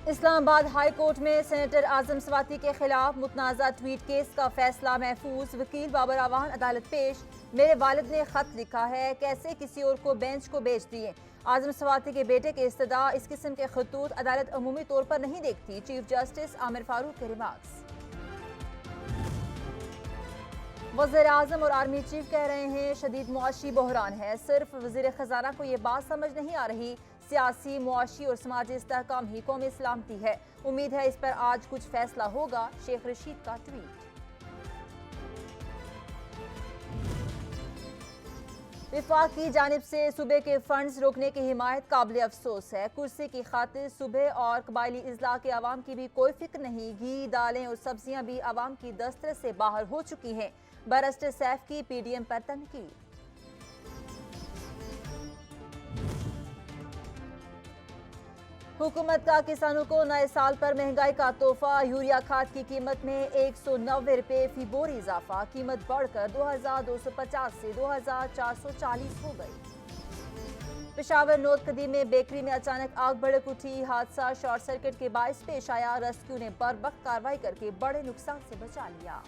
Islamabad high court में senator आजम स्वाति के खिलाफ मुतनाज़ा ट्वीट केस का फैसला महफूज। वकील बाबर आवान अदालत पेश। मेरे वालिद ने खत लिखा है, कैसे किसी और को बेंच को बेच दिए। आजम स्वाति के बेटे के इस्तदा इस किस्म के खतूत अदालत अमूमी तौर पर नहीं देखती। चीफ जस्टिस आमिर फारूक के रिमार्क्स। वज़ीर आज़म और आर्मी चीफ कह रहे हैं शदीद मुआशी बहरान है। सिर्फ वज़ीर खजाना को ये बात समझ नहीं आ रही, सियासी, मुआशी और समाजी इस्तेहकाम ही कौमी सलामती है। उम्मीद है इस पर आज कुछ फैसला होगा। शेख रशीद का ट्वीट। विफाक की जानिब से सूबे के फंड्स रोकने की हिमायत काबिल अफसोस है। कुर्सी की खातिर सूबे और कबायली इजला के अवाम की भी कोई फिक्र नहीं। घी, दालें और सब्जियां भी अवाम की दस्तरस से बाहर हो चुकी हैं। बैरिस्टर सैफ की पीडीएम पर तनकीद। हुकूमत का किसानों को नए साल पर महंगाई का तोहफा। यूरिया खाद की कीमत में 190 रुपये फी बोरी इजाफा। कीमत बढ़कर 2250 से 2440 हो गई। पेशावर नोत कदीम में बेकरी में अचानक आग भड़क उठी। हादसा शॉर्ट सर्किट के बायस पेश आया। रेस्क्यू ने बरवक्त कार्रवाई करके बड़े नुकसान से बचा लिया।